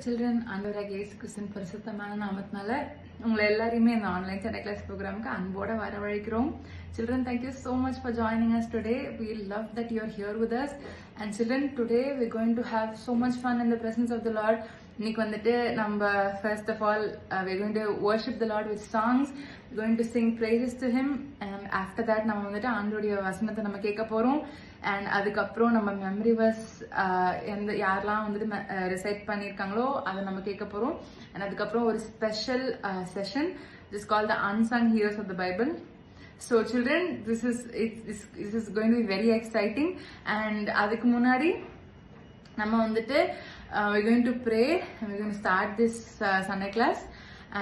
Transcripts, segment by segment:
children ஆண்டவராக இயேசு கிறிஸ்துவின் பரிசுத்தமான நாமத்தினால உங்களை எல்லாரையுமே இந்த ஆன்லைன் சண்டே கிளாஸ் ப்ரோக்ராமுக்கு அன்போட வரவழைக்கிறோம். Children, thank you so much for joining us today. We love that you are here with us. And children, today we're going to have so much fun in the presence of the Lord. இன்னைக்கு வந்துட்டு நம்ம first of all we're going to worship the Lord with songs. We're going to sing praises to him, and after that நம்ம வந்துட்டு ஆண்டவருடைய வசனத்தை நம்ம கேட்க போறோம். அண்ட் அதுக்கப்புறம் நம்ம மெமரி வர்ஸ் யாரெல்லாம் வந்துட்டு ரிசைட் பண்ணியிருக்காங்களோ அதை நம்ம கேட்க போறோம். அண்ட் அதுக்கப்புறம் ஒரு special session is called the unsung heroes of the Bible. So children, this is going to be very exciting. And அதுக்கு முன்னாடி நம்ம வந்துட்டு we're going to pray and we're going to start this Sunday class.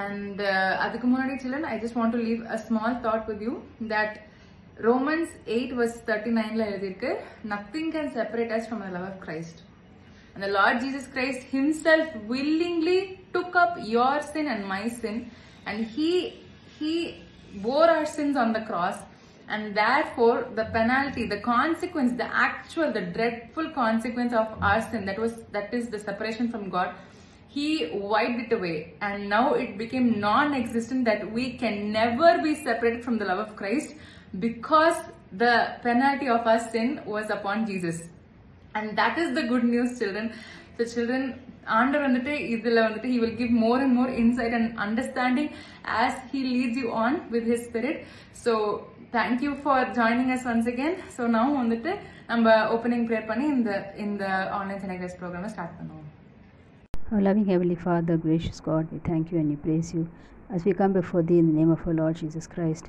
And அதுக்கு முன்னாடி children, I just want to leave a small thought with you that Romans 8 verse 39 எழுதிருக்கு, nothing can separate us from the love of Christ. And the Lord Jesus Christ himself willingly took up your sin and my sin, and he bore our sins on the cross, and therefore the penalty, the consequence, the dreadful consequence of our sin, that is the separation from God, he wiped it away, and now it became non-existent, that we can never be separated from the love of Christ, because the penalty of our sin was upon Jesus. And that is the good news, children. So children, ஆண்டவர் வந்துட்டு இதுல வந்துட்டு he will give more and more insight and understanding as he leads you on with his spirit. So thank you for joining us once again. So now வந்துட்டு நம்ம opening prayer பண்ணி இந்த online Sunday class program start பண்ணுவோம். Our loving Heavenly Father, gracious God, we thank you and we praise you as we come before thee in the name of our Lord Jesus Christ.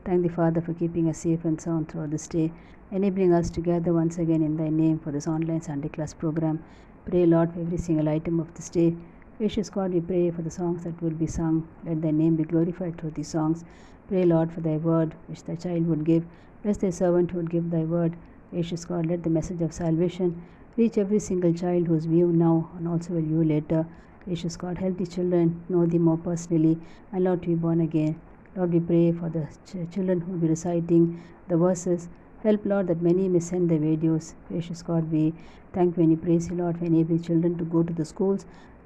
Thank thee, Father, for keeping us safe and sound throughout this day, enabling us to gather once again in thy name for this online Sunday class program. Pray, Lord, for every single item of this day. Gracious God, we pray for the songs that will be sung. Let thy name be glorified through these songs. Pray, Lord, for thy word which thy child would give. Bless thy servant who would give thy word. Gracious God, let the message of salvation reach every single child who is viewed now and also will view later. Gracious God, help the children know thee more personally and Lord, to be born again. Lord, we pray for the children who will be reciting the verses. Help, Lord, that many may send their videos. Gracious God, we thank you and we praise you, Lord, for enabling children to go to the schools.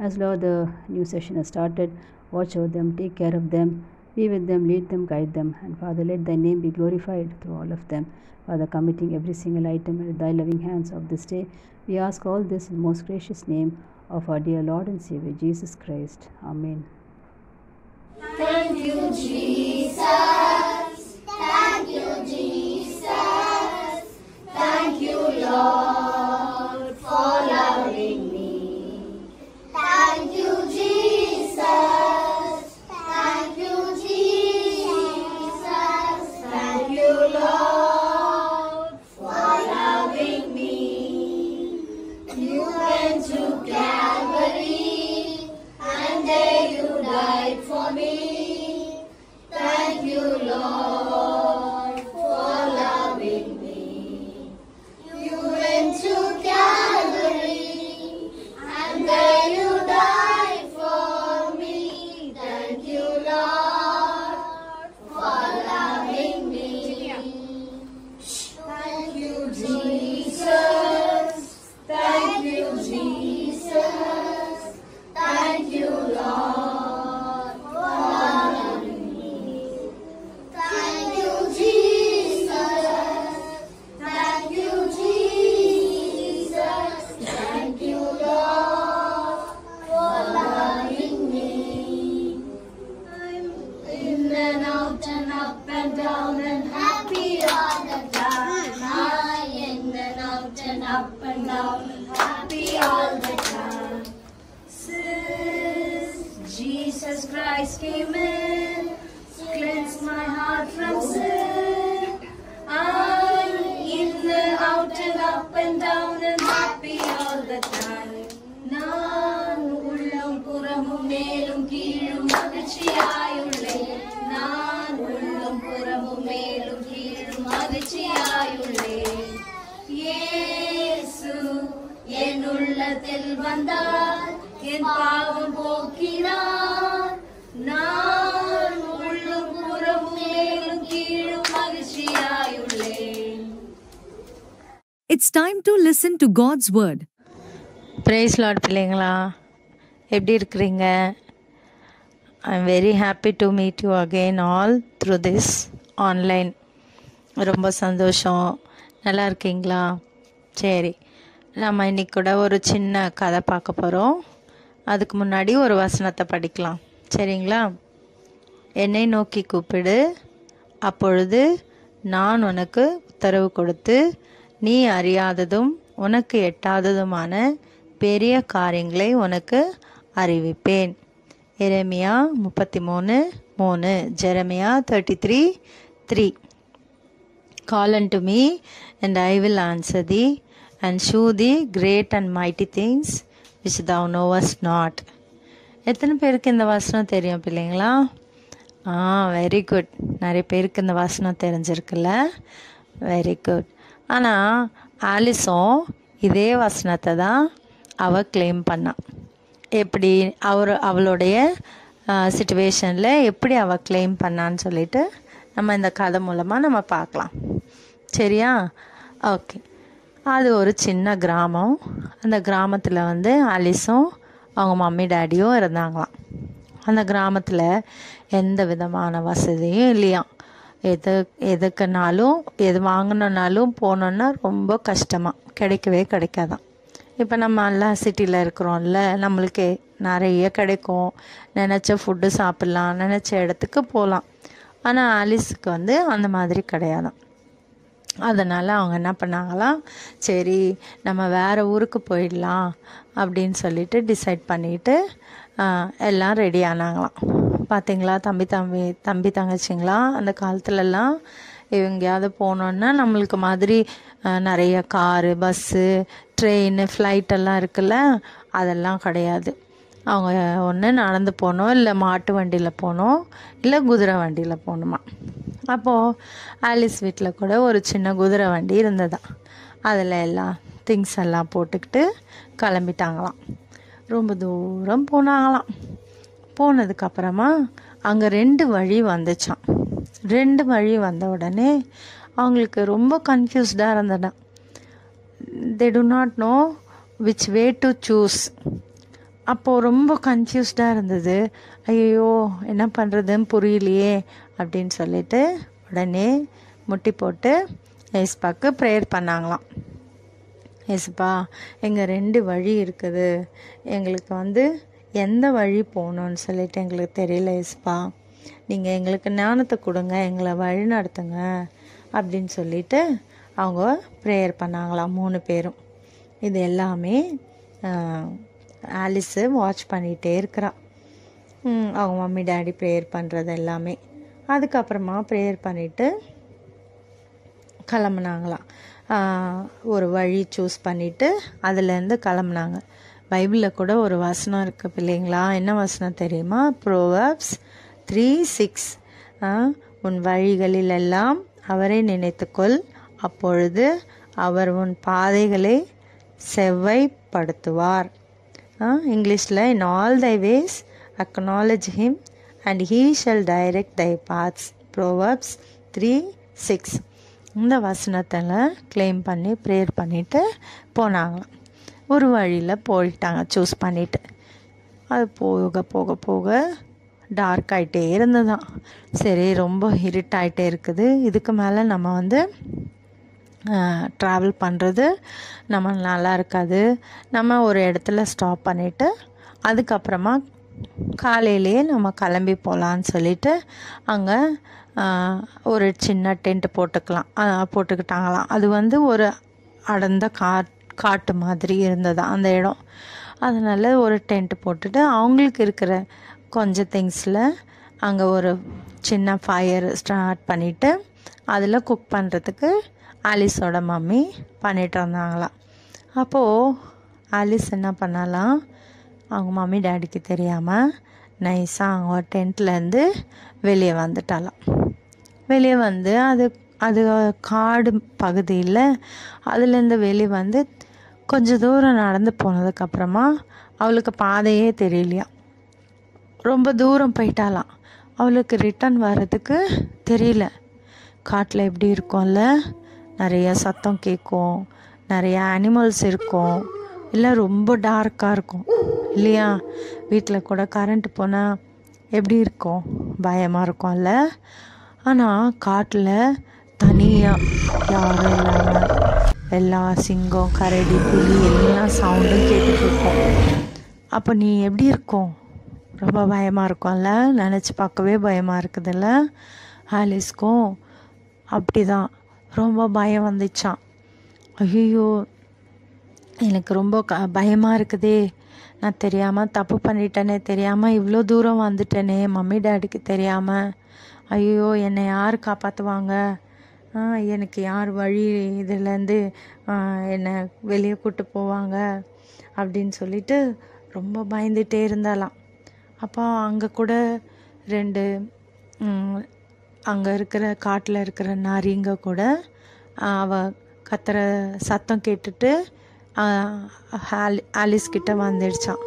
As, Lord, the new session has started, watch over them, take care of them, be with them, lead them, guide them. And, Father, let thy name be glorified through all of them. Father, committing every single item into thy loving hands of this day, we ask all this in the most gracious name of our dear Lord and Savior, Jesus Christ. Amen. Thank you, Jesus. Thank you, Jesus. Thank you, Lord, for loving me. Thank you, Jesus. Thank you, Jesus. Thank you, Lord, for loving me. You went to Calvary, and there you died for me. Thank you, Lord, for loving me. You went to Calvary, and there you died for me. Thank you, Lord, for loving me. Thank you, Jesus. Thank you, Jesus. Thank you, Lord, for loving me. Thank you, Jesus. Thank you, Jesus. Thank you, Lord, for loving me. I'm in and out and up and down and happy all the time. I'm in and out and up and down and happy all the time. Since Jesus Christ came in, cleansed my heart from sin, I'm in and out and up and down and happy all the time. நான் உள்ளும் புறமும் மேலும் கீழும் மகிழ்ச்சியாயுள்ளேன். நான் உள்ளும் புறமும் மேலும் கீழும் மகிழ்ச்சியாயுள்ளேன். இயேசு என் உள்ளத்தில் வந்தார், என் பாவம் போக்கினார். நான் உள்ளும் புறமும் மேலும் கீழும் மகிழ்ச்சியாயுள்ளேன். It's time to listen to God's word. Praise Lord பிள்ளைங்களா. எப்படி இருக்கிறீங்க? I'm very happy to meet you again all through this online. ரொம்ப சந்தோஷம். நல்லா இருக்கீங்களா? சரி, நம்ம இன்னைக்கு கூட ஒரு சின்ன கதை பார்க்க போகிறோம். அதுக்கு முன்னாடி ஒரு வசனத்தை படிக்கலாம், சரிங்களா? என்னை நோக்கி கூப்பிடு, அப்பொழுது நான் உனக்கு உத்தரவு கொடுத்து நீ அறியாததும் உனக்கு எட்டாததுமான பெரிய காரியங்களை உனக்கு அறிவிப்பேன். எரேமியா 33:3, Jeremiah 33:3. Call unto me, and I will answer thee, and shew thee great and mighty things which thou knowest not. எத்தனை பேருக்கு இந்த வசனம் தெரியும் பிள்ளைங்களா? Very good. நிறைய பேருக்கு இந்த வசனம் தெரிஞ்சிருக்குல்ல? Very good. ஆனால் ஆலிஸும் இதே வசனத்தை தான் அவள் கிளைம் பண்ணான். எப்படி அவளுடைய சிச்சுவேஷனில் எப்படி அவள் கிளைம் பண்ணான்னு சொல்லிட்டு நம்ம இந்த கதை மூலமாக நம்ம பார்க்கலாம், சரியா? ஓகே. அது ஒரு சின்ன கிராமம். அந்த கிராமத்தில் ஆலிஸும் அவங்க மம்மி டேடியும் இருந்தாங்களாம். அந்த கிராமத்தில் எந்த விதமான வசதியும் இல்லையாம். எதுக்குனாலும் எது வாங்கினாலும் போனோன்னா ரொம்ப கஷ்டமாக கிடைக்கவே கிடைக்காதான். இப்போ நம்ம எல்லாம் சிட்டியில் இருக்கிறோம்ல, நம்மளுக்கு நிறைய கிடைக்கும், நினச்ச ஃபுட்டு சாப்பிட்லாம், நினச்ச இடத்துக்கு போகலாம். ஆனால் ஆலிஸுக்கு அந்த மாதிரி கிடையாதான். அதனால் அவங்க என்ன பண்ணாங்களாம், சரி நம்ம வேறு ஊருக்கு போயிடலாம் அப்படின்னு சொல்லிட்டு டிசைட் பண்ணிவிட்டு எல்லாம் ரெடி ஆனாங்களாம். பார்த்தீங்களா தம்பி தங்கச்சிங்களா, அந்த காலத்துலலாம் எங்கேயாவது போனோன்னா நம்மளுக்கு மாதிரி நிறைய காரு, பஸ்ஸு, ட்ரெயின், ஃப்ளைட்டெல்லாம் இருக்குல்ல, அதெல்லாம் கிடையாது. அவங்க ஒன்று நடந்து போகணும், இல்லை மாட்டு வண்டியில் போகணும், இல்லை குதிரை வண்டியில் போகணுமா. அப்போது ஆலிஸ் வீட்டில் கூட ஒரு சின்ன குதிரை வண்டி இருந்ததான். அதில் எல்லாம் திங்ஸ் எல்லாம் போட்டுக்கிட்டு கிளம்பிட்டாங்களாம். ரொம்ப தூரம் போனாங்களாம். போனதுக்கப்புறமா அங்கே 2 வழி வந்துச்சான். 2 வழி வந்த உடனே அவங்களுக்கு ரொம்ப கன்ஃபியூஸ்டாக இருந்ததான். they do not know which way to choose. அப்போது ரொம்ப கன்ஃபியூஸ்டாக இருந்தது. ஐயோ என்ன பண்ணுறதுன்னு புரியலையே அப்படின்னு சொல்லிட்டு உடனே முட்டி போட்டு ஏசுப்பாக்கு ப்ரேயர் பண்ணாங்களாம். ஏசுப்பா, எங்கள் 2 வழி இருக்குது, எங்களுக்கு எந்த வழி போகணுன்னு சொல்லிட்டு எங்களுக்கு தெரியல ஏசுப்பா, நீங்கள் எங்களுக்கு ஞானத்தை கொடுங்க, எங்களை வழி நடத்துங்க அப்படின்னு சொல்லிட்டு அவங்க ப்ரேயர் பண்ணாங்களாம் 3 பேரும். இது எல்லாமே ஆலிஸு வாட்ச் பண்ணிகிட்டே இருக்கிறா, அவங்க மம்மி டேடி ப்ரேயர் பண்ணுறது எல்லாமே. அதுக்கப்புறமா ப்ரேயர் பண்ணிவிட்டு கிளம்புனாங்களாம். ஒரு வழி சூஸ் பண்ணிவிட்டு அதுலேருந்து கிளம்புனாங்க. பைபிளில் கூட ஒரு வசனம் இருக்குது பிள்ளைங்களா. என்ன வசனம் தெரியுமா? ப்ரோவர்ப்ஸ் 3:6. உன் வழிகளிலெல்லாம் அவரை நினைத்துக்கொள், அப்பொழுது அவர் உன் பாதைகளை செவ்வாய்ப்படுத்துவார். இங்கிலீஷில் in all thy ways acknowledge him and he shall direct thy paths. Proverbs 3:6. இந்த வசனத்தில் கிளைம் பண்ணி ப்ரேயர் பண்ணிவிட்டு போனாங்களாம். ஒரு வழியில் போயிட்டாங்க சூஸ் பண்ணிவிட்டு. அது போக போக போக டார்க் ஆகிட்டே இருந்ததுதான். சரி, ரொம்ப இருட்டாகிட்டே இருக்குது, இதுக்கு மேலே நம்ம ட்ராவல் பண்ணுறது நம்ம நல்லா இருக்காது, நம்ம ஒரு இடத்துல ஸ்டாப் பண்ணிவிட்டு அதுக்கப்புறமா காலையிலேயே நம்ம கிளம்பி போகலான்னு சொல்லிட்டு அங்கே ஒரு சின்ன டென்ட் போட்டுக்கிட்டாங்களாம். அது ஒரு அடர்ந்த காட்டு மாதிரி இருந்ததா அந்த இடம். அதனால் ஒரு டென்ட் போட்டுட்டு அவங்களுக்கு இருக்கிற கொஞ்சம் திங்ஸில் அங்கே ஒரு சின்ன ஃபயர் ஸ்டார்ட் பண்ணிவிட்டு அதில் குக் பண்ணுறதுக்கு ஆலிஸோட மம்மி பண்ணிகிட்டு இருந்தாங்களாம். அப்போது ஆலிஸ் என்ன பண்ணலாம், அவங்க மம்மி டேடிக்கு தெரியாமல் நைஸாக அவங்க டென்ட்லேருந்து வெளியே வந்துட்டாலாம். வெளியே அது காடு பகுதியில் அதுலேருந்து வெளியே கொஞ்சம் தூரம் நடந்து போனதுக்கப்புறமா அவளுக்கு பாதையே தெரியலையா. ரொம்ப தூரம் போயிட்டாலாம். அவளுக்கு ரிட்டன் வர்றதுக்கு தெரியல. காட்டில் எப்படி இருக்கும்ல, நிறைய சத்தம் கேட்கும், நிறைய அனிமல்ஸ் இருக்கும், எல்லாம் ரொம்ப டார்க்காக இருக்கும் இல்லையா? வீட்டில் கூட கரண்ட் போனால் எப்படி இருக்கும்? பயமாக இருக்கும்ல. ஆனால் காட்டில் தனியாக யாரும் இல்லாமல் எல்லா சிங்கம், கரடி, புலி எல்லாம் சவுண்டும் கேட்டுட்ருக்கோம். அப்போ நீ எப்படி இருக்கும்? ரொம்ப பயமாக இருக்கும்ல. நினச்சி பார்க்கவே பயமாக இருக்குதுல்ல. ஆலிஸ்க்கும் அப்படி தான் ரொம்ப பயம் வந்துச்சான். ஐயோ, எனக்கு ரொம்ப பயமாக இருக்குதே, நான் தெரியாமல் தப்பு பண்ணிட்டேனே, தெரியாமல் இவ்வளோ தூரம் வந்துட்டேனே மம்மி டேடிக்கு தெரியாமல். ஐயோ, என்னை யார் காப்பாற்றுவாங்க? எனக்கு யார் வழி இதுலேருந்து என்னை வெளியே கூட்டு போவாங்க அப்படின்னு சொல்லிட்டு ரொம்ப பயந்துகிட்டே இருந்தாலாம். அப்போ அங்கே கூட 2 அங்கே இருக்கிற காட்டில் இருக்கிற நரிங்க கூட அவள் கத்துற சத்தம் கேட்டுட்டு ஆலிஸ் கிட்ட வந்துடுச்சான்.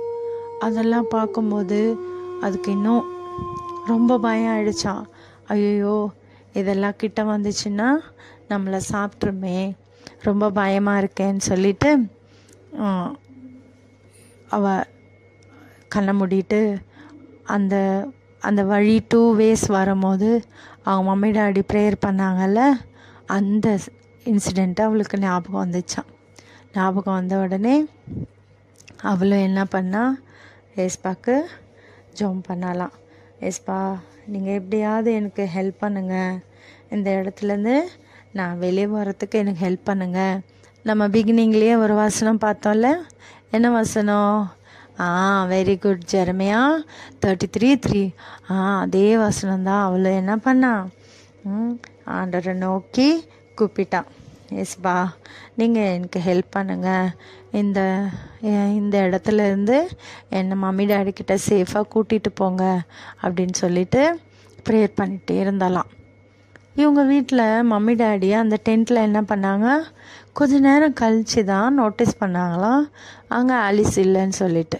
அதெல்லாம் பார்க்கும்போது அதுக்கு இன்னும் ரொம்ப பயம் ஆயிடுச்சான். ஐயோ, இதெல்லாம் கிட்ட வந்துச்சுன்னா நம்மளை சாப்பிட்ருமே, ரொம்ப பயமாக இருக்கேன்னு சொல்லிட்டு அவள் கண்ணை மூடிட்டு அந்த அந்த வழி 2 ways வரும்போது அவங்க மம்மி டாடி ப்ரேயர் பண்ணாங்கல்ல, அந்த இன்சிடெண்ட்டு அவளுக்கு ஞாபகம் வந்துச்சான். ஞாபகம் வந்த உடனே அவளும் என்ன பண்ணா, ஏஸ்பாக்கு ஜெபம் பண்ணலாம். ஏஸ்பா, நீங்கள் எப்படியாவது எனக்கு ஹெல்ப் பண்ணுங்கள், இந்த இடத்துலேருந்து நான் வெளியே வர்றதுக்கு எனக்கு ஹெல்ப் பண்ணுங்கள். நம்ம பிகினிங்லேயே ஒரு வசனம் பார்த்தோம்ல, என்ன வசனம்? Very good, Jeremiah 33:3. அதே வசனம்தான். அவளை என்ன பண்ணா, ஆண்டவரை நோக்கி கூப்பிட்டான். ஏஸ்பா, நீங்கள் எனக்கு ஹெல்ப் பண்ணுங்கள், இந்த இடத்துல இருந்து என்னை மம்மி டாடி கிட்ட சேஃபாக கூட்டிகிட்டு போங்க அப்படின்னு சொல்லிட்டு ப்ரேயர் பண்ணிகிட்டே இருந்தாலாம். இவங்க வீட்டில் மம்மி டாடி அந்த டென்ட்டில் என்ன பண்ணாங்க, கொஞ்ச நேரம் கழித்து தான் நோட்டீஸ் பண்ணாங்களாம் அங்கே ஆலிஸ் இல்லைன்னு சொல்லிட்டு.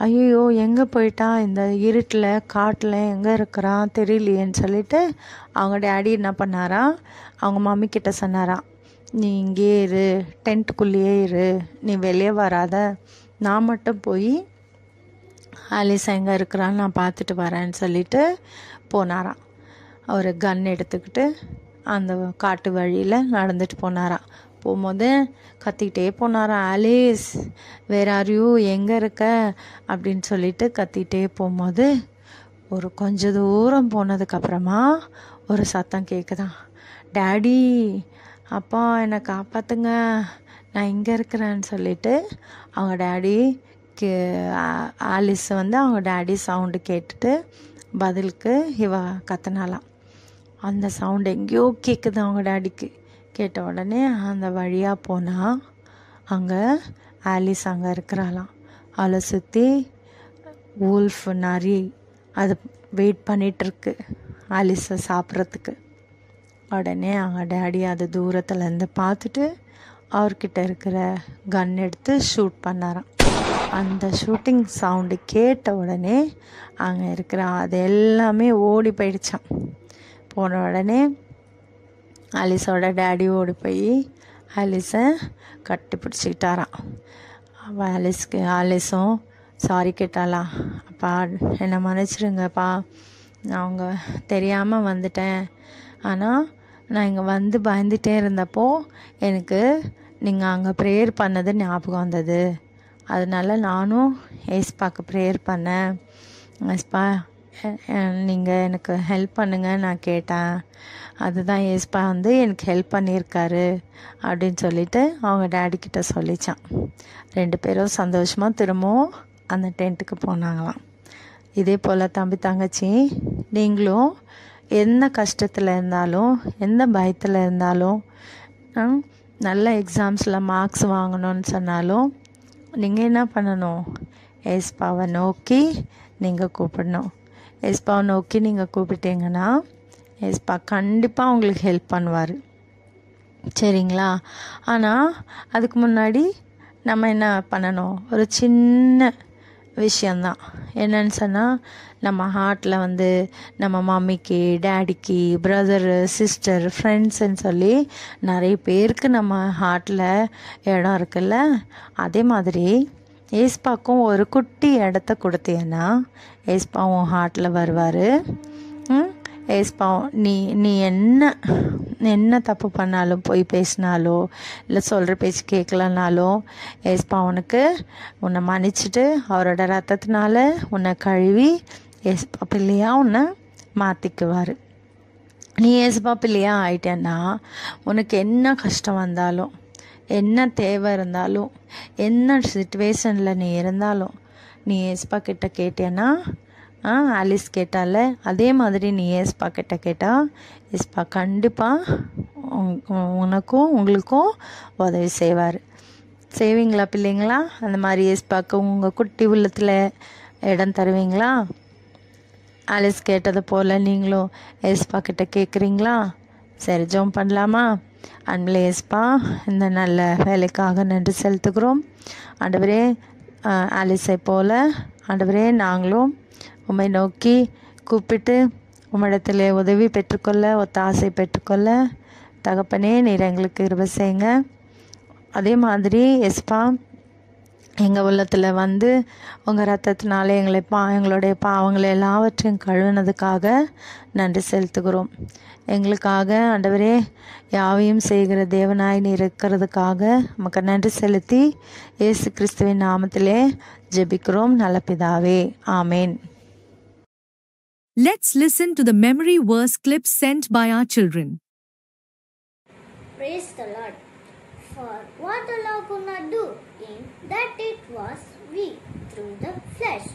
ஐயோ, எங்கே போயிட்டா, இந்த இருட்டில் காட்டில் எங்கே இருக்கிறான் தெரியலையேன்னு சொல்லிட்டு அவங்க டேடி என்ன பண்ணாரா, அவங்க மம்மி கிட்ட சொன்னாராம், நீ இங்கே இரு, டென்ட்டுக்குள்ளேயே இரு, நீ வெளியே வராத, நான் மட்டும் போய் ஆலிஸ் எங்கே இருக்கிறான்னு நான் பார்த்துட்டு வரேன்னு சொல்லிட்டு போனாராம். அவர் கன் எடுத்துக்கிட்டு அந்த காட்டு வழியில் நடந்துட்டு போனாராம். போகும்போது கத்திக்கிட்டே போனாராம், ஆலிஸ் வேர் ஆர் யூ, எங்கே இருக்க அப்படின்னு சொல்லிட்டு கத்திக்கிட்டே போகும்போது ஒரு கொஞ்ச தூரம் போனதுக்கப்புறமா ஒரு சத்தம் கேட்குதான், டாடி, அப்பா என்னை காப்பாற்றுங்க, நான் இங்கே இருக்கிறேன்னு சொல்லிட்டு அவங்க டாடி ஆலிஸ் அவங்க டாடி சவுண்டு கேட்டுட்டு பதிலுக்கு இவ கத்தினாலாம். அந்த சவுண்டு எங்கேயோ கேட்குது அவங்க டாடிக்கு. கேட்ட உடனே அந்த வழியாக போனால் அங்கே ஆலிஸ் அங்கே இருக்கிறாளாம். அவளை சுற்றி வூல்ஃப், நரி அது வெயிட் பண்ணிகிட்ருக்கு ஆலிஸை சாப்பிட்றதுக்கு. உடனே அவங்க டேடி அது தூரத்துலேருந்து பார்த்துட்டு அவர்கிட்ட இருக்கிற கன் எடுத்து ஷூட் பண்ணாராம். அந்த ஷூட்டிங் சவுண்டு கேட்ட உடனே அங்கே இருக்கிற அது எல்லாமே ஓடி போயிடுச்சான். போன உடனே ஆலிஸோட டேடி ஓடி போய் ஆலிஸை கட்டி பிடிச்சிக்கிட்டாராம். ஆலிஸும் சாரி கேட்டாலாம், அப்பா என்னை மன்னிச்சிடுங்கப்பா, நான் அவங்க தெரியாமல் வந்துட்டேன், ஆனால் நான் இங்கே வந்து பயந்துகிட்டே இருந்தப்போ எனக்கு நீங்கள் அங்கே ப்ரேயர் பண்ணது ஞாபகம் வந்தது, அதனால நானும் ஏஸ்பாக்கு ப்ரேயர் பண்ணேன், ஏஸ்பா நீங்கள் எனக்கு ஹெல்ப் பண்ணுங்க நான் கேட்டேன், அதுதான் ஏஸ்பா எனக்கு ஹெல்ப் பண்ணியிருக்காரு அப்படின்னு சொல்லிட்டு அவங்க டேடிக்கிட்ட சொல்லிச்சான். 2 பேரும் சந்தோஷமாக திரும்பவும் அந்த டென்ட்டுக்கு போனாங்களாம். இதே போல் தம்பி தங்கச்சி, நீங்களும் என்ன கஷ்டத்தில் இருந்தாலும் எந்த பயத்தில் இருந்தாலும் நல்ல எக்ஸாம்ஸில் மார்க்ஸ் வாங்கணும்னு சொன்னாலும் நீங்கள் என்ன பண்ணணும், ஏஸ்பாவை நோக்கி நீங்கள் கூப்பிடணும். ஏஸ்பாவை நோக்கி நீங்கள் கூப்பிட்டீங்கன்னா ஏஸ்பா கண்டிப்பாக உங்களுக்கு ஹெல்ப் பண்ணுவார், சரிங்களா? ஆனால் அதுக்கு முன்னாடி நம்ம என்ன பண்ணணும், ஒரு சின்ன விஷயந்தான். என்னன்னு சொன்னால், நம்ம ஹார்ட்டில் வந்து நம்ம மம்மிக்கு, டேடிக்கு, பிரதரு, சிஸ்டர், ஃப்ரெண்ட்ஸுன்னு சொல்லி நிறைய பேருக்கு நம்ம ஹார்ட்டில் இடம் இருக்குல்ல. அதே மாதிரி ஏஸ்பாக்கும் ஒரு குட்டி இடத்த கொடுத்தேன்னா ஏஸ்பா உன் ஹார்ட்டில் வருவார். ஏஸ்பா நீ என்ன தப்பு பண்ணாலும், போய் பேசினாலோ இல்லை சொல்கிற பேச்சு கேட்கலனாலோ ஏஸ்பா உன்னை மன்னிச்சுட்டு அவரோட ரத்தத்தினால உன்னை கழுவி ஏஸ்பா பிள்ளையாக உன்னை மாற்றிக்குவார். நீ ஏஸ்பா பிள்ளையாக ஆயிட்டேன்னா உனக்கு என்ன கஷ்டம் வந்தாலும், என்ன தேவை இருந்தாலும், என்ன சிச்சுவேஷனில் நீ இருந்தாலும், நீ ஏஸ்பா கிட்ட கேட்டேன்னா, ஆலிஸ் கேட்டால அதே மாதிரி நீ ஏஸ்பா கிட்ட கேட்டால் ஏஸ்பா கண்டிப்பாக உங்களுக்கும் உதவி செய்வார். செய்வீங்களா பிள்ளைங்களா? அந்த மாதிரி ஏஸ்பாக்கு உங்கள் குட்டி உள்ளத்தில் இடம் தருவீங்களா? ஆலிஸ் கேட்டது போல் நீங்களும் ஏஸ்பா கிட்ட கேட்குறீங்களா? சரி, ஜெபம் பண்ணலாமா? அன்பில் ஏஸ்பா, இந்த நல்ல வேலைக்காக நன்றி செலுத்துகிறோம். ஆண்டவரே, ஆலிஸை போல் ஆண்டவரே நாங்களும் உம்மை நோக்கி கூப்பிட்டு உம்மிடத்தில் உதவி பெற்றுக்கொள்ள, ஒத்தாசை பெற்றுக்கொள்ள தகப்பனே நீர் எங்களுக்கு கிருபை செய்யுங்க. அதே மாதிரி ஏஸ்பா எங்கள் உள்ளத்தில் வந்து உங்கள் ரத்தத்தினால எங்களுடைய பாவங்களை எல்லாவற்றையும் கழுவினதுக்காக நன்றி செலுத்துகிறோம். எங்களுக்காக ஆண்டவரே யாவையும் செய்கிற தேவனாய் நீர் இருக்கிறதுக்காக நமக்கு நன்றி செலுத்தி இயேசு கிறிஸ்துவின் நாமத்திலே ஜெபிக்கிறோம் நல்ல பிதாவே, ஆமேன். Let's listen to the memory verse clip sent by our children. Praise the Lord. For what the law could not do, in that it was weak through the flesh,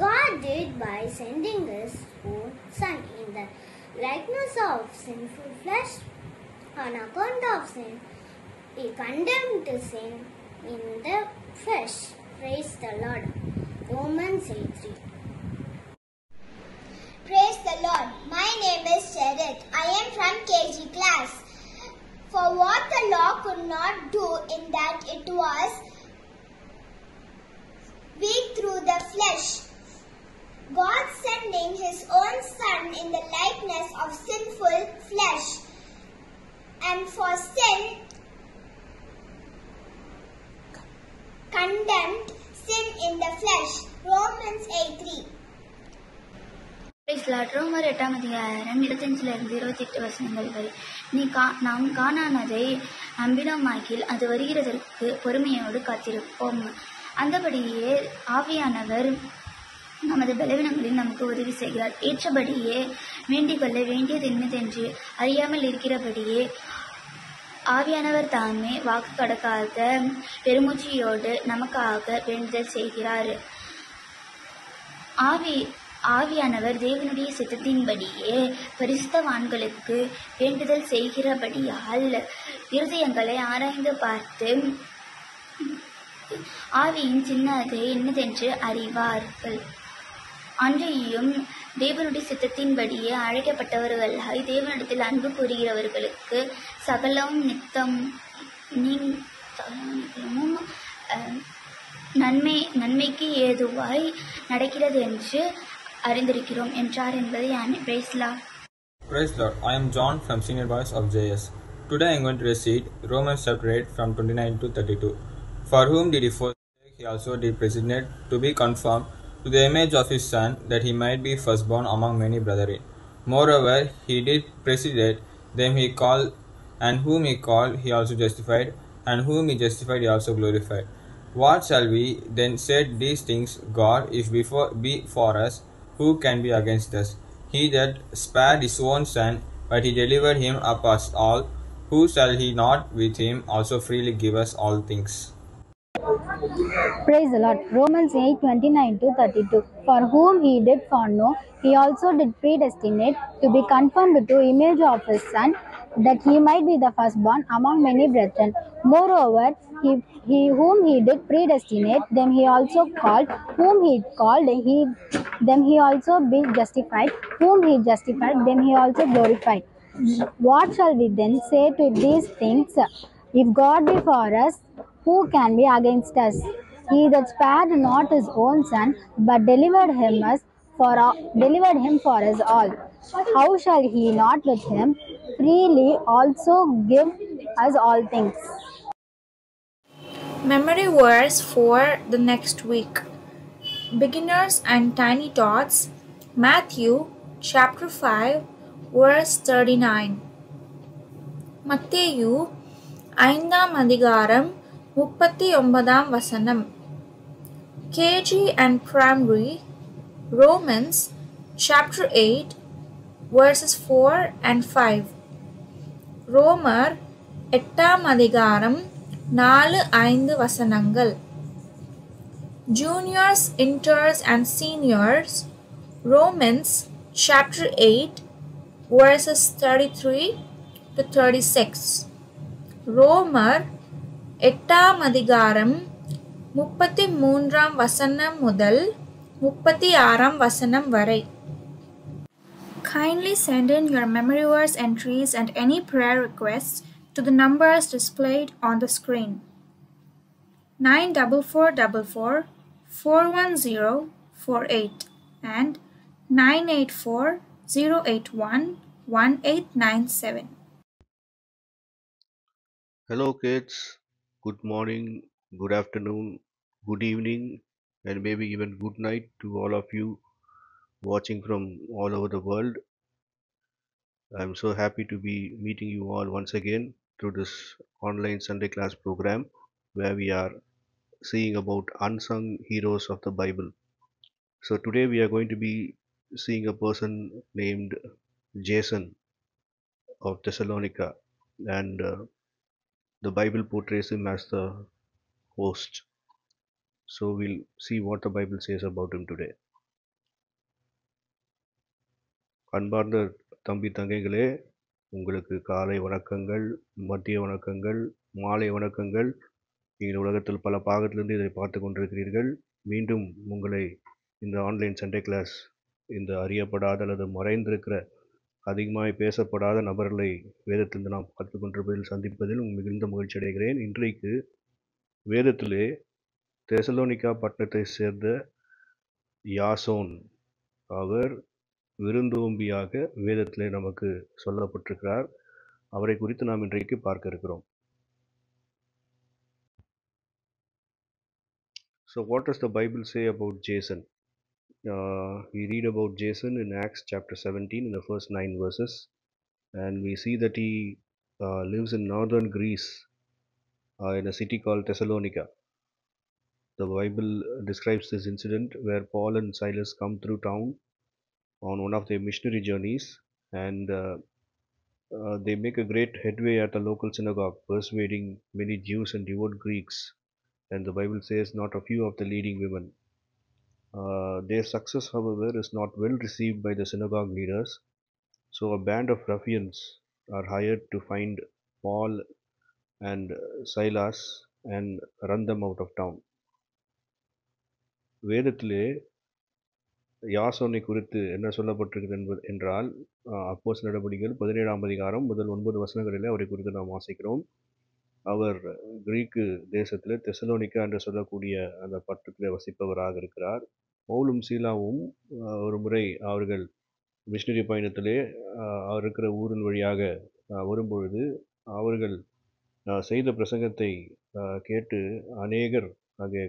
God did by sending His own Son in the likeness of sinful flesh. On account of sin, He condemned sin in the flesh. Praise the Lord. Romans 8:3. Praise the Lord. My name is Sharad. I am from KG class. For what the law could not do, in that it was weak through the flesh, God sending His own Son in the likeness of sinful flesh, and for sin condemned sin in the flesh. Romans 8:3. ரோமர் 8ஆம் அதிகாரம் 25-28 வரை. நாம் காணானதை நம்பினோமாகில் அது வருகிறதற்கு பொறுமையோடு காத்திருப்போம். அந்தபடியே ஆவியானவர் நமது பலவீனங்களில் நமக்கு உதவி செய்கிறார். ஏற்றபடியே வேண்டிக் கொள்ள வேண்டியது என்னதென்று அறியாமல் இருக்கிறபடியே ஆவியானவர் தாமே வாக்கு கடக்காத பெருமூச்சியோடு நமக்காக வேண்டுதல் செய்கிறார். ஆவியானவர் தேவனுடைய சித்தத்தின்படியே பரிசுத்தவான்களுக்கு வேண்டுதல் செய்கிறபடியால் இருதயங்களை ஆராய்ந்து பார்த்து ஆவியின் சின்னதை என்னதென்று அறிவார்கள். அன்றையும் தேவனுடைய சித்தத்தின்படியே அழைக்கப்பட்டவர்களாய் தேவனிடத்தில் அன்பு கூறுகிறவர்களுக்கு சகலமும் நன்மைக்கு ஏதுவாய் நடக்கிறது என்று அறிந்திருக்கிறோம் என்றார் என்பதை பேசலாம். Praise Lord. I am John from Senior Boys of JS. Today I am going to recite Romans chapter 8 from 29-32. For whom did He foreknow, He also did predestinate to be conformed to the image of His Son, that He might be firstborn among many brethren. Moreover, He did predestinate them He called, and whom He called He also justified, and whom He justified He also glorified. What shall we then say to these things? God is be for us, who can be against us? He that spared His own Son, but He delivered Him up us all, who shall He not with Him also freely give us all things? Praise the Lord. Romans 8:29-32. For whom He did foreknow, He also did predestinate to be conformed to image of His Son, that He might be the firstborn among many brethren. Moreover, he whom He did predestinate, them He also called. Whom He called, them He also be justified. Whom He justified, them He also glorified. What shall we then say to these things? If God be for us, who can be against us? He that spared not his own son, but delivered him for us all. How shall he not with him freely also give us all things? Memory verse for the next week. Beginners and Tiny Tots, Matthew chapter 5, verse 39. மத்தேயு 5ஆம் அதிகாரம் 39ஆம் வசனம். KG and Primary, Romans chapter 8, verses 4 and 5. ரோமர் 8ஆம் அதிகாரம் 4-5 வசனங்கள். Juniors, inters and seniors, Romans chapter 8, verses 33 to 36. ரோமர் 8ஆம் அதிகாரம் 33ஆம் வசனம் முதல் 36ஆம் வசனம் வரை. Kindly send in your memory verse entries and any prayer requests to the numbers displayed on the screen. 94444 41048 and 984 081 1897. Hello kids, good morning, good afternoon, good evening, and maybe even good night to all of you watching from all over the world. I'm so happy to be meeting you all once again through this online Sunday class program where we are seeing about unsung heroes of the Bible. So today we are going to be seeing a person named Jason of Thessalonica, and the Bible portrays him as the host. So we'll see what the Bible says about him today. அன்பார்ந்த தம்பி தங்கைகளே, உங்களுக்கு காலை வணக்கங்கள், மதிய வணக்கங்கள், மாலை வணக்கங்கள். நீங்கள் உலகத்தில் பல பாகத்திலிருந்து இதை பார்த்து கொண்டிருக்கிறீர்கள். மீண்டும் உங்களை இந்த ஆன்லைன் சண்டே கிளாஸ், இந்த அறியப்படாத அல்லது மறைந்திருக்கிற அதிகமாய் பேசப்படாத நபர்களை வேதத்திலிருந்து நாம் பார்த்து கொண்டிருப்பதில் சந்திப்பதில் மிகுந்த மகிழ்ச்சி அடைகிறேன். இன்றைக்கு வேதத்திலே தெசலோனிக்கா பட்டணத்தை சேர்ந்த யாசோன், அவர் விருந்தோம்பியாக வேதத்திலே நமக்கு சொல்லப்பட்டிருக்கிறார். அவரை குறித்து நாம் இன்றைக்கு பார்க்க இருக்கிறோம். So what does the Bible say about Jason? We read about Jason in Acts chapter 17 in the first 9 verses, and we see that he lives in northern Greece in a city called Thessalonica. The Bible describes this incident where Paul and Silas come through town on one of their missionary journeys, and they make a great headway at the local synagogue, persuading many Jews and devout Greeks, and the Bible says not a few of the leading women. Their success, however, is not well received by the synagogue leaders, so a band of ruffians are hired to find Paul and Silas and run them out of town. வேதத்திலே யாசோனை குறித்து என்ன சொல்லப்பட்டிருக்கிறது என்றால், அப்போஸ்தலர் நடபடிகள் 17ஆம் அதிகாரம் முதல் 9 வசனங்களிலே அவரை குறித்து நாம் வாசிக்கிறோம். அவர் கிரீக்கு தேசத்திலே தெசலோனிக்கா என்று சொல்லக்கூடிய அந்த பட்டணத்திலே வசிப்பவராக இருக்கிறார். பவுலும் சீலாவும் ஒரு முறை அவர்கள் மிஷனரி பயணத்திலே அவர் இருக்கிற ஊரின் வழியாக வரும்பொழுது அவர்கள் செய்த பிரசங்கத்தை கேட்டு அநேகர் அங்கே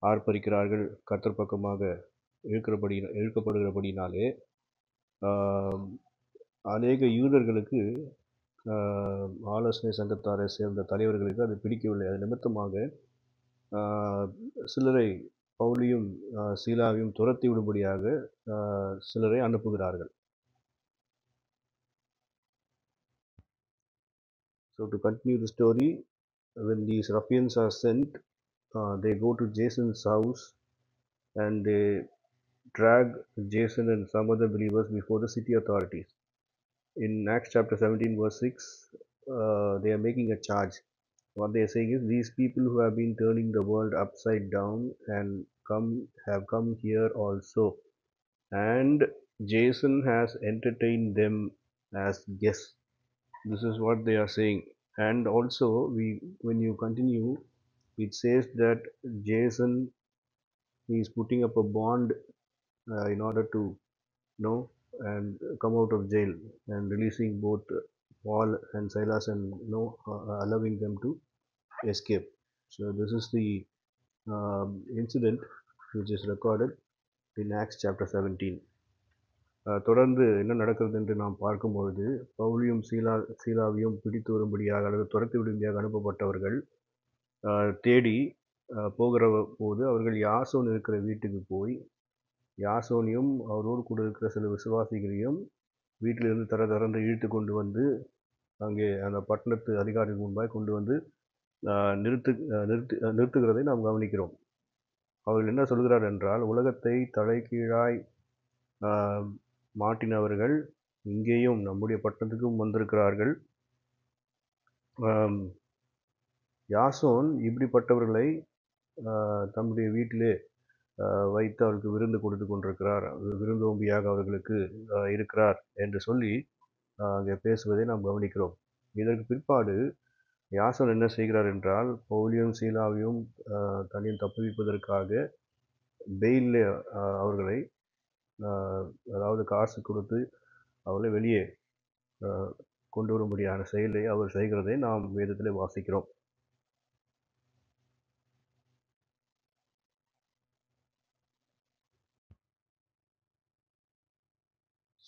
ஆர்ப்பரிக்கிறார்கள். கர்த்தர் பக்கமாக இழுக்கப்படுகிறபடினாலே அநேக யூதர்களுக்கு, ஆலோசனை சங்கத்தாரை சேர்ந்த தலைவர்களுக்கு அது பிடிக்கவில்லை. அது நிமித்தமாக சிலரை பவுலையும் சீலாவையும் துரத்தி விடும்படியாக சிலரை அனுப்புகிறார்கள். So to continue the story, when these ruffians are sent, they go to Jason's house and they drag Jason and some other believers before the city authorities. In Acts chapter 17 verse 6, they are making a charge. What they are saying is, these people who have been turning the world upside down and have come here also, and Jason has entertained them as guests. This is what they are saying. And also, when you continue it says that Jason is putting up a bond in order to know and come out of jail and releasing both Paul and Silas and allowing them to escape. So this is the incident which is recorded in Acts chapter 17. தொடர்ந்து என்ன நடக்கிறது என்று நாம் பார்க்கும்பொழுது பவுலியும் சீலாவையும் பிடித்து வரும்படியாக அல்லது துரத்தி விடும்படியாக அனுப்பப்பட்டவர்கள் தேடி போகிற போது அவர்கள் யாசோன் இருக்கிற வீட்டுக்கு போய் யாசோனையும் அவரோடு கூட இருக்கிற சில விசுவாசிகளையும் வீட்டிலிருந்து திறந்து இழுத்து கொண்டு வந்து அங்கே அந்த பட்டணத்து அதிகாரிக்கு முன்பாக கொண்டு வந்து நிறுத்துகிறதை நாம் கவனிக்கிறோம். அவர்கள் என்ன சொல்கிறார் என்றால், உலகத்தை தலைகீழாய் மாட்டினவர்கள் இங்கேயும் நம்முடைய பட்டணத்துக்கும் வந்திருக்கிறார்கள். யாசோன் இப்படிப்பட்டவர்களை தம்முடைய வீட்டிலே வைத்து அவர்களுக்கு விருந்து கொடுத்து கொண்டிருக்கிறார், விருந்தோம்பியாக அவர்களுக்கு இருக்கிறார் என்று சொல்லி அங்கே பேசுவதை நாம் கவனிக்கிறோம். இதற்கு பிற்பாடு யாசோன் என்ன செய்கிறார் என்றால், பவுலியும் சீலாவையும் தனியும் தப்புவிப்பதற்காக பெயிலில் அவர்களை அதாவது காசு கொடுத்து அவர்களை வெளியே கொண்டு வரும்படியான செயலை அவர் செய்கிறதை நாம் வேதத்தில் வாசிக்கிறோம்.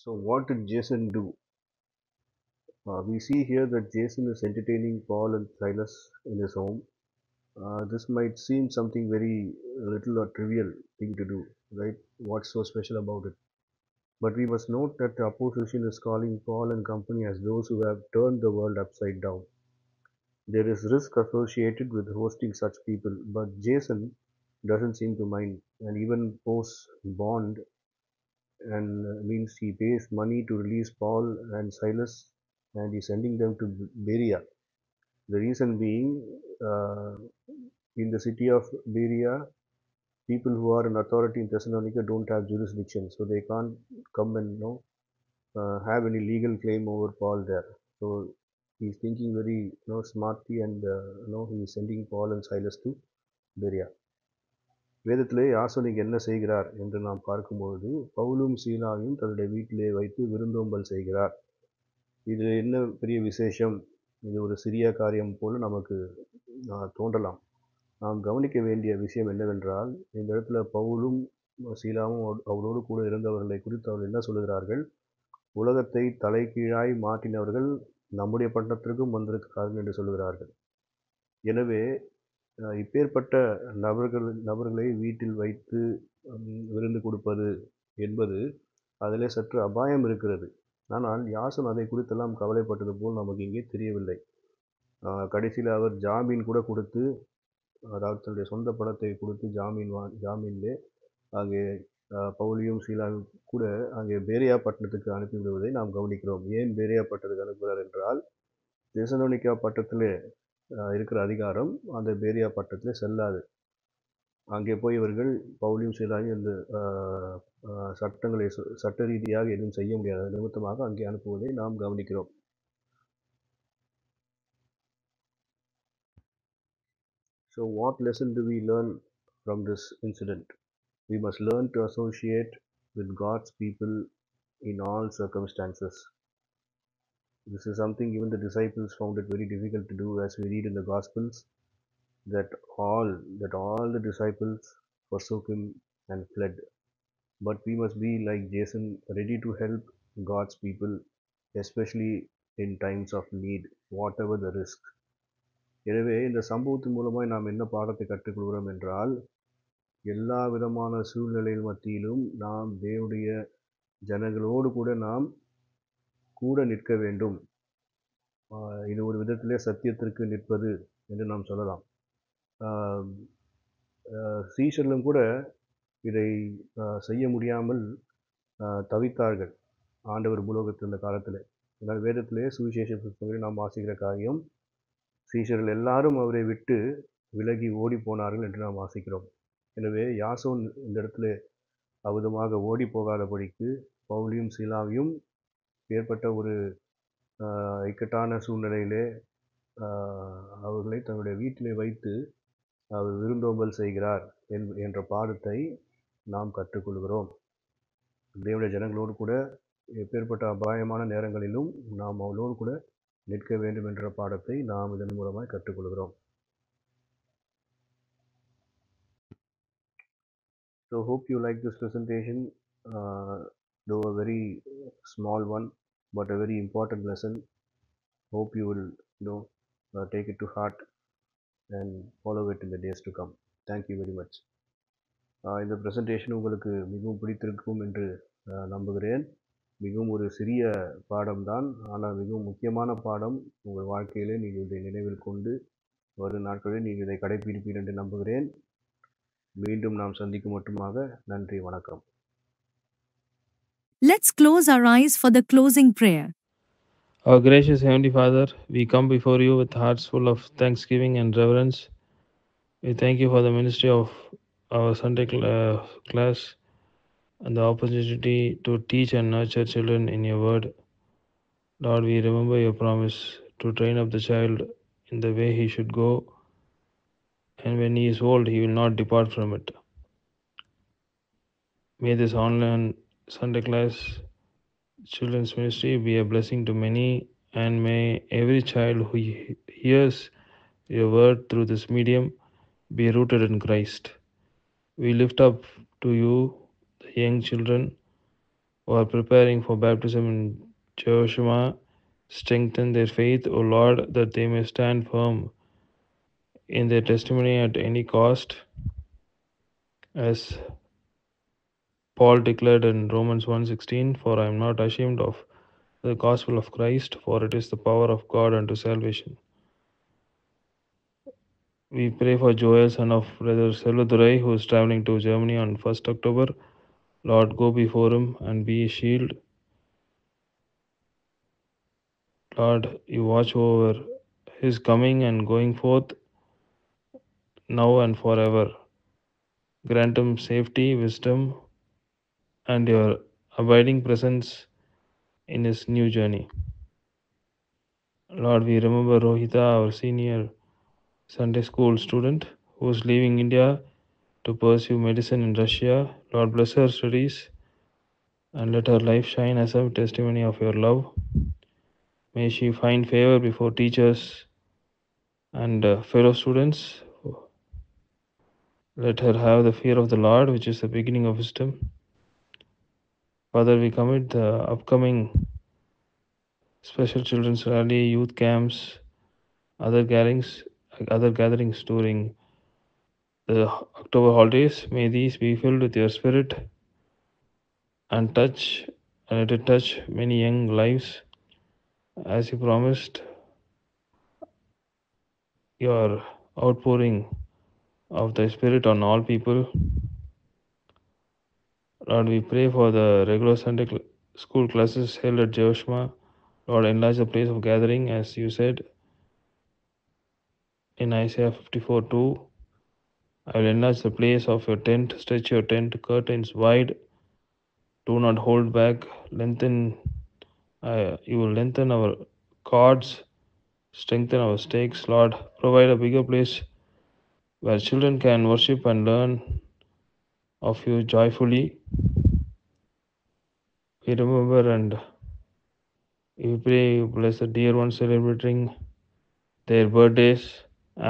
So what did Jason do? We see here that Jason is entertaining Paul and Silas in his home. This might seem something very little or trivial thing to do, right? What's so special about it? But we must note that the opposition is calling Paul and company as those who have turned the world upside down. There is risk associated with hosting such people, but Jason doesn't seem to mind and even posts bond, and means he pays money to release Paul and Silas, and he's sending them to Berea. The reason being, in the city of Berea, people who are in authority in Thessalonica don't have jurisdiction, so they can't come and have any legal claim over Paul there. So he's thinking very smartly, and he's sending Paul and Silas to Berea. வேதத்திலே யாசோன் என்ன செய்கிறார் என்று நாம் பார்க்கும்பொழுது, பவுலும் சீலாவையும் தன்னுடைய வீட்டிலே வைத்து விருந்தோம்பல் செய்கிறார். இது என்ன பெரிய விசேஷம்? இது ஒரு சிறிய காரியம் போல நமக்கு தோன்றலாம். நாம் கவனிக்க வேண்டிய விஷயம் என்னவென்றால், இந்த இடத்துல பவுலும் சீலாவும் அவரோடு கூட இருந்தவர்களை குறித்து அவர்கள் என்ன சொல்கிறார்கள்? உலகத்தை தலைகீழாய் மாற்றினவர்கள் நம்முடைய பட்டணத்திற்கும் வந்திருக்கிறார்கள் என்று சொல்கிறார்கள். எனவே இப்பேற்பட்ட நபர்களை வீட்டில் வைத்து விருந்து கொடுப்பது என்பது அதிலே சற்று அபாயம் இருக்கிறது. ஆனால் யாசோன் அதை குறித்தெல்லாம் கவலைப்பட்டது போல் நமக்கு இங்கே தெரியவில்லை. கடைசியில் அவர் ஜாமீன் கூட கொடுத்து, அதாவது தன்னுடைய சொந்த பணத்தை கொடுத்து ஜாமீனிலே அங்கே பவுலியும் சீலாவும் கூட அங்கே பேரியா பட்டணத்துக்கு அனுப்பிவிடுவதை நாம் கவனிக்கிறோம். ஏன் பேரியா பட்டணத்துக்கு அனுப்புகிறார் என்றால், தெசலோனிக்கா பட்டணத்தில் இருக்கிற அதிகாரம் அந்த பேரியா பட்டணத்தில் செல்லாது. அங்கே போய் இவர்கள் பவுலியும் சீலாவையும் இந்த சட்ட ரீதியாக எதுவும் செய்ய முடியாத நிமித்தமாக அங்கே அனுப்புவதை நாம் கவனிக்கிறோம். So what lesson do we learn from this incident? We must learn to associate with God's people in all circumstances. This is something even the disciples found it very difficult to do, as we read in the Gospels that all the disciples forsook him and fled. But we must be like Jason, ready to help God's people, especially in times of need, whatever the risk. எனவே இந்த சம்பவத்தின் மூலமாக நாம் என்ன பாடத்தை கற்றுக்கொள்கிறோம் என்றால், எல்லா விதமான சூழ்நிலைகள் மத்தியிலும் நாம் தேவனுடைய ஜனங்களோடு கூட நாம் கூட நிற்க வேண்டும். இது ஒரு விதத்திலே சத்தியத்திற்கு நிற்பது என்று நாம் சொல்லலாம். சீஷர்களும் கூட இதை செய்ய முடியாமல் தவித்தார்கள் ஆண்டவர் பூலோகத்தில் இருந்த காலத்தில். அதனால் வேதத்திலே சுவிசேஷ புத்தகங்களில் நாம் வாசிக்கிற காரியம், சீஷர்கள் எல்லாரும் அவரை விட்டு விலகி ஓடி போனார்கள் என்று நாம் வாசிக்கிறோம். எனவே யாசோன் இந்த இடத்துல அவிதமாக ஓடி போகாதபடிக்கு பவுலியும் சீலாவையும் ஏற்பட்ட ஒரு இக்கட்டான சூழ்நிலையிலே அவர்களை தன்னுடைய வீட்டிலே வைத்து அவர் விருந்தோம்பல் செய்கிறார் என்ற பாடத்தை நாம் கற்றுக்கொள்கிறோம். தேவனுடைய ஜனங்களோடு கூட எப்பேற்பட்ட அபாயமான நேரங்களிலும் நாம் அவளோடு கூட நிற்க வேண்டும் என்ற பாடத்தை நாம் இதன் மூலமாய் கற்றுக்கொள்கிறோம். So hope you like this presentation, though a very small one, but a very important lesson. Hope you will take it to heart and follow it in the days to come. Thank you very much. இந்த presentation உங்களுக்கு மிகவும் பிடித்திருக்கும் என்று நம்புகிறேன். மிகவும் ஒரு சிறிய பாடம்தான், ஆனால் மிகவும் முக்கியமான பாடம். உங்கள் வாழ்க்கையிலே நீங்கள் இதை நினைவில் கொண்டு வரும் நாட்களில் நீங்கள் இதை கடைபிடிப்பீர்கள் என்று நம்புகிறேன். மீண்டும் நாம் சந்திக்கும் மட்டுமாக நன்றி, வணக்கம். Let's close our eyes for the closing prayer. Our gracious Heavenly Father, we come before you with hearts full of thanksgiving and reverence. We thank you for the ministry of our Sunday class and the opportunity to teach and nurture children in your word. Lord, we remember your promise to train up the child in the way he should go, and when he is old, he will not depart from it. May this online Sunday class children's ministry be a blessing to many, and may every child who hears your word through this medium be rooted in Christ. We lift up to you the young children who are preparing for baptism in Jehoshua. Strengthen their faith, O Lord, that they may stand firm in their testimony at any cost, as Paul declared in Romans 1:16, "For I am not ashamed of the gospel of Christ, for it is the power of God unto salvation." We pray for Joel, son of Brother Selvadurai, who is traveling to Germany on 1st October. Lord, go before him and be a shield. Lord, you watch over his coming and going forth now and forever. Grant him safety, wisdom, and your abiding presence in his new journey. Lord, we remember Rohita, our senior Sunday school student, who is leaving India to pursue medicine in Russia. Lord, bless her studies and let her life shine as a testimony of your love. May she find favor before teachers and fellow students. Let her have the fear of the Lord, which is the beginning of wisdom. Father, we commit the upcoming special children's rally, youth camps, other gatherings during the October holidays. May these be filled with your spirit and let it touch many young lives, as you promised. Your outpouring of the Spirit on all people. Lord, we pray for the regular Sunday school classes held at Jehoshua. Lord, enlarge the place of gathering, as you said in Isaiah 54:2. I will enlarge the place of your tent, stretch your tent curtains wide. Do not hold back. You will lengthen our cords, strengthen our stakes. Lord, provide a bigger place where children can worship and learn of you joyfully. We remember and we pray you bless the dear ones celebrating their birthdays.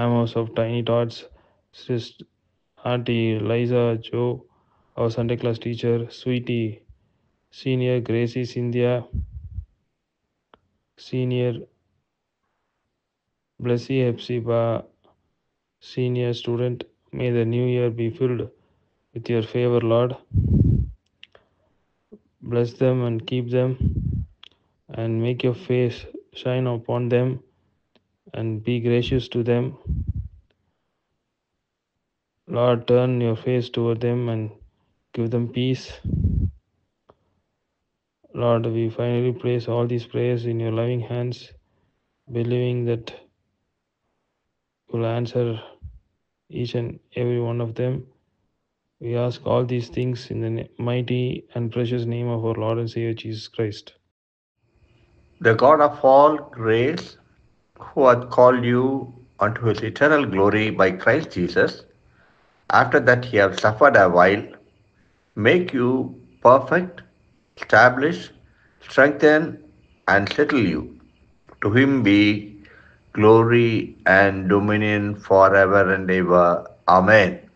Amos of Tiny Tots, Sister Auntie Liza, Joe, our Sunday class teacher, Sweetie Senior, Gracie Cynthia Senior, Blessy Hepzibah Senior student. May the new year be filled with your favor, Lord. Bless them and keep them, and make your face shine upon them, and be gracious to them. Lord, turn your face toward them and give them peace. Lord, we finally place all these prayers in your loving hands, believing that you will answer each and every one of them. We ask all these things in the mighty and precious name of our Lord and Savior Jesus Christ. The God of all grace, who hath called you unto his eternal glory by Christ Jesus, after that he have suffered a while, make you perfect, establish, strengthen, and settle you. To him be glory and dominion forever and ever. Amen.